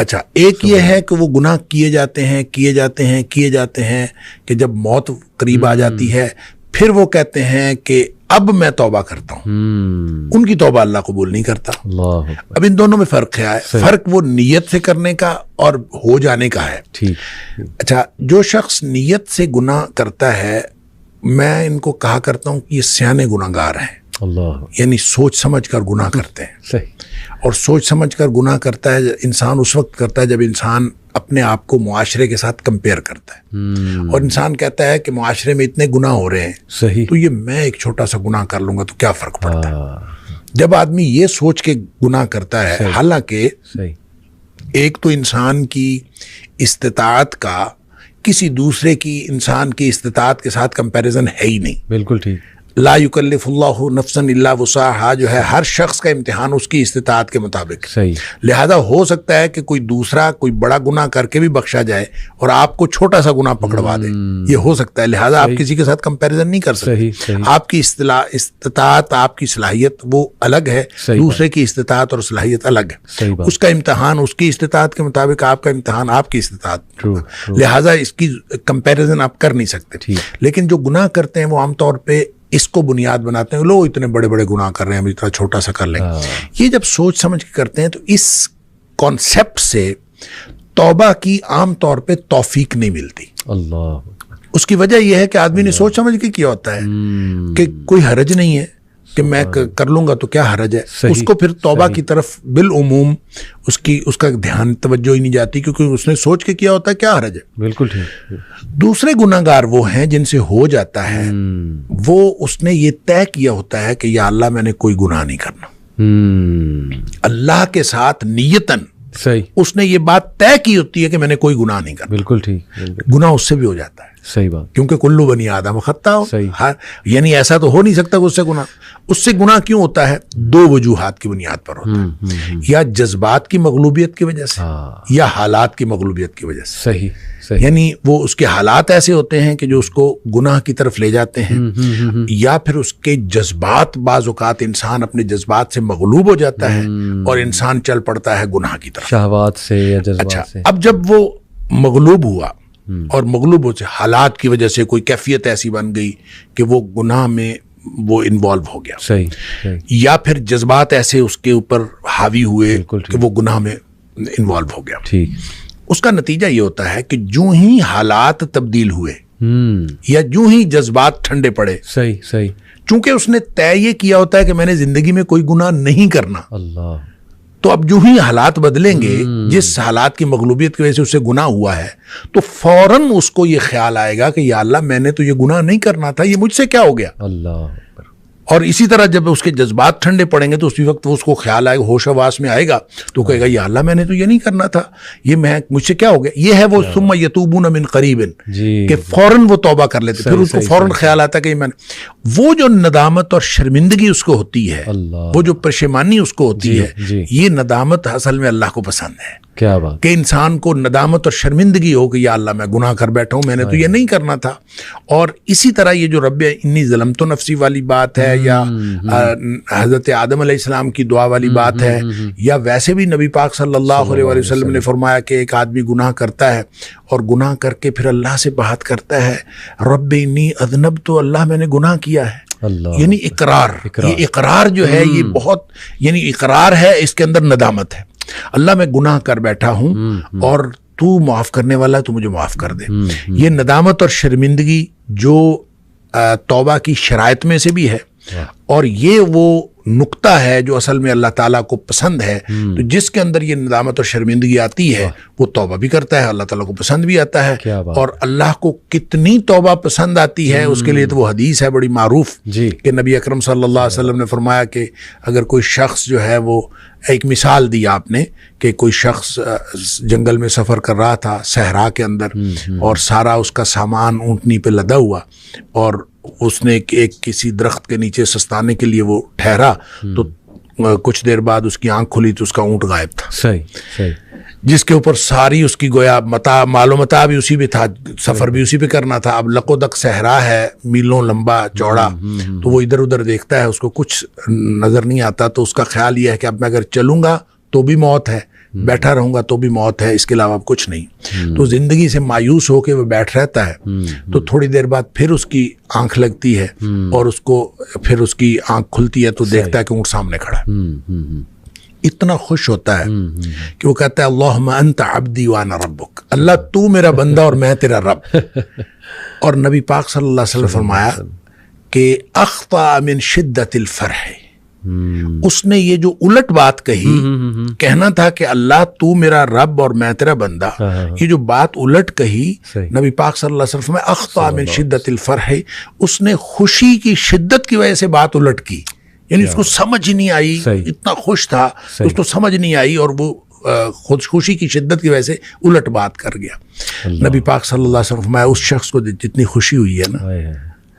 اچھا، ایک یہ ہے کہ وہ گناہ کیے جاتے ہیں کہ جب موت قریب آ جاتی ہے پھر وہ کہتے ہیں کہ اب میں توبہ کرتا ہوں، ان کی توبہ اللہ قبول نہیں کرتا۔ اب ان دونوں میں فرق ہے، فرق وہ نیت سے کرنے کا اور ہو جانے کا ہے۔ اچھا، جو شخص نیت سے گناہ کرتا ہے میں ان کو کہا کرتا ہوں کہ یہ سیانے گناہ گار ہیں، یعنی سوچ سمجھ کر گناہ کرتے ہیں۔ اور سوچ سمجھ کر گناہ کرتا ہے انسان اس وقت کرتا ہے جب انسان اپنے آپ کو معاشرے کے ساتھ کمپیئر کرتا ہے، اور انسان کہتا ہے کہ معاشرے میں اتنے گناہ ہو رہے ہیں تو یہ میں ایک چھوٹا سا گناہ کر لوں گا تو کیا فرق پڑتا ہے۔ جب آدمی یہ سوچ کے گناہ کرتا ہے، حالانکہ ایک تو انسان کی استطاعت کا کسی دوسرے کی انسان کی استطاعت کے ساتھ کمپیریزن ہے ہی نہیں۔ بالکل ٹھیک۔ لا یکلف اللہ نفسا الا وسعها جو ہے ہر شخص کا امتحان اس کی استطاعت کے مطابق، لہذا ہو سکتا ہے کہ کوئی دوسرا کوئی بڑا گناہ کر کے بھی بخشا جائے اور آپ کو چھوٹا سا گناہ پکڑوا دے، یہ ہو سکتا ہے، لہذا آپ کسی کے ساتھ کمپیریزن نہیں کر سکتے۔ آپ کی استطاعت، آپ کی صلاحیت وہ الگ ہے، دوسرے کی استطاعت اور صلاحیت الگ ہے، اس کا امتحان اس کی استطاعت کے مطابق، آپ کا امتحان آپ کی استطاعت، لہذا اس کی کمپیریزن آپ کر نہیں سکتے۔ لیکن جو گناہ کرتے ہیں وہ عام طور پہ اس کو بنیاد بناتے ہیں، لوگ اتنے بڑے بڑے گناہ کر رہے ہیں، ہم اتنا چھوٹا سا کر لیں۔ یہ جب سوچ سمجھ کے کرتے ہیں تو اس کانسیپٹ سے توبہ کی عام طور پہ توفیق نہیں ملتی۔ اس کی وجہ یہ ہے کہ آدمی نے سوچ سمجھ کے کیا ہوتا ہے کہ کوئی حرج نہیں ہے کہ میں کر لوں گا تو کیا حرج ہے، اس کو پھر توبہ کی طرف بالعموم اس کا دھیان توجہ ہی نہیں جاتی، کیونکہ اس نے سوچ کے کیا ہوتا ہے کیا حرج ہے۔ بالکل ٹھیک۔ دوسرے گناہ گار وہ ہیں جن سے ہو جاتا ہے، وہ اس نے یہ طے کیا ہوتا ہے کہ یا اللہ میں نے کوئی گناہ نہیں کرنا، اللہ کے ساتھ نیتاً اس نے یہ بات طے کی ہوتی ہے کہ میں نے کوئی گناہ نہیں کرنا۔ بالکل ٹھیک۔ گناہ اس سے بھی ہو جاتا ہے، صحیح بات، کیونکہ کلو بنی آدم خطا ہو، یعنی ایسا تو ہو نہیں سکتا کہ اس سے گناہ کیوں ہوتا ہے؟ دو وجوہات کی بنیاد پر ہوتا ہے، یا جذبات کی مغلوبیت کی وجہ سے یا حالات کی مغلوبیت کی وجہ سے۔ یعنی وہ اس کے حالات ایسے ہوتے ہیں کہ جو اس کو گناہ کی طرف لے جاتے ہیں، یا پھر اس کے جذبات، بعض اوقات انسان اپنے جذبات سے مغلوب ہو جاتا ہے اور انسان چل پڑتا ہے گناہ کی طرف، شہوات سے یا جذبات سے۔ اب جب وہ مغلوب ہوا اور مغلوب ہو سے حالات کی وجہ سے کوئی کیفیت ایسی بن گئی کہ وہ گناہ میں وہ انوالو ہو گیا، یا پھر جذبات ایسے اس کے اوپر حاوی ہوئے کہ وہ گناہ میں انوالو ہو گیا، اس کا نتیجہ یہ ہوتا ہے کہ جو ہی حالات تبدیل ہوئے یا جو ہی جذبات ٹھنڈے پڑے، چونکہ اس نے طے یہ کیا ہوتا ہے کہ میں نے زندگی میں کوئی گناہ نہیں کرنا، تو اب جو ہی حالات بدلیں گے، جس حالات کی مغلوبیت کی وجہ سے اسے گناہ ہوا ہے، تو فوراً اس کو یہ خیال آئے گا کہ یا اللہ میں نے تو یہ گناہ نہیں کرنا تھا، یہ مجھ سے کیا ہو گیا۔ اور اسی طرح جب اس کے جذبات ٹھنڈے پڑیں گے تو اسی وقت اس کو خیال آئے گا، ہوش حواس میں آئے گا تو کہے گا یا اللہ میں نے تو یہ نہیں کرنا تھا، یہ مجھ سے کیا ہو گیا۔ یہ ہے وہ ثم یتوبون من قریب، کہ فوراً وہ توبہ کر لیتے، پھر اس کو فوراً خیال آتا کہ وہ جو ندامت اور شرمندگی اس کو ہوتی ہے، وہ جو پشیمانی اس کو ہوتی ہے، یہ ندامت اصل میں اللہ کو پسند ہے، کیا بات، کہ انسان کو ندامت اور شرمندگی ہو کہ یا اللہ میں گناہ کر بیٹھا ہوں، میں نے تو یہ نہیں کرنا تھا۔ اور اسی طرح یہ جو رب انی ظلمت نفسی والی بات ہے، یا حضرت آدم علیہ السلام کی دعا والی بات ہے، یا ویسے بھی نبی پاک صلی اللہ علیہ وسلم نے فرمایا کہ ایک آدمی گناہ کرتا ہے اور گناہ کر کے پھر اللہ سے بات کرتا ہے، رب انی اذنبت، تو اللہ میں نے گناہ کیا ہے، یعنی اقرار، یہ اقرار جو ہے یہ بہت، یعنی اقرار ہے، اس کے اندر ندامت ہے، اللہ میں گناہ کر بیٹھا ہوں اور تو معاف کرنے والا ہے، تو مجھے معاف کر دے۔ یہ ندامت اور شرمندگی جو توبہ کی شرائط میں سے بھی ہے، اور یہ وہ نقطہ ہے جو اصل میں اللہ تعالیٰ کو پسند ہے، تو جس کے اندر یہ ندامت اور شرمندگی آتی ہے وہ توبہ بھی کرتا ہے، اللہ تعالیٰ کو پسند بھی آتا ہے۔ اور اللہ کو کتنی توبہ پسند آتی ہے اس کے لیے تو وہ حدیث ہے بڑی معروف کہ نبی اکرم صلی اللہ علیہ وسلم نے فرمایا کہ اگر کوئی شخص جو ہے، وہ ایک مثال دی آپ نے کہ کوئی شخص جنگل میں سفر کر رہا تھا صحرا کے اندر، اور سارا اس کا سامان اونٹنی پہ لدا ہوا، اور اس نے ایک کسی درخت کے نیچے سستانے کے لیے وہ ٹھہرا، تو کچھ دیر بعد اس کی آنکھ کھلی تو اس کا اونٹ غائب تھا، جس کے اوپر ساری اس کی گویا مال و متاع بھی اسی پہ تھا، سفر بھی اسی پہ کرنا تھا۔ اب لقودق صحرا ہے، میلوں لمبا چوڑا، تو وہ ادھر ادھر دیکھتا ہے، اس کو کچھ نظر نہیں آتا، تو اس کا خیال یہ ہے کہ اب میں اگر چلوں گا تو بھی موت ہے، بیٹھا رہوں گا تو بھی موت ہے، اس کے علاوہ کچھ نہیں. تو زندگی سے مایوس ہو کے وہ بیٹھ رہتا ہے، تو تھوڑی دیر بعد پھر اس کی آنکھ لگتی ہے اور اس کو پھر اس کی آنکھ کھلتی ہے تو دیکھتا ہے کہ اونٹ سامنے کھڑا ہے. اتنا خوش ہوتا ہے کہ وہ کہتا ہے اللہم انت عبدی وانا ربک، اللہ تو میرا بندہ اور میں تیرا رب. اور نبی پاک صلی اللہ علیہ وسلم فرمایا کہ اخطأ من شدت الفرح، اس نے یہ جو الٹ بات کہی، کہنا تھا کہ اللہ تو میرا رب اور میں تیرا بندہ، یہ جو بات الٹ کہی نبی پاک صلی اللہ علیہ وسلم میں اخطأ من شدت الفرح، اس نے خوشی کی شدت کی وجہ سے بات الٹ کی. یعنی اس کو سمجھ ہی نہیں آئی، اتنا خوش تھا اس کو سمجھ نہیں آئی اور وہ خوشی کی شدت کی وجہ سے الٹ بات کر گیا. نبی پاک صلی اللہ علیہ وسلم فرمایا اس شخص کو جتنی خوشی ہوئی ہے نا،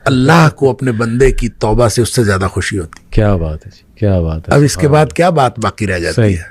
اللہ کو اپنے بندے کی توبہ سے اس سے زیادہ خوشی ہوتی. کیا بات ہے، کیا بات ہے. اب اس کے بعد کیا بات باقی رہ جاتی ہے؟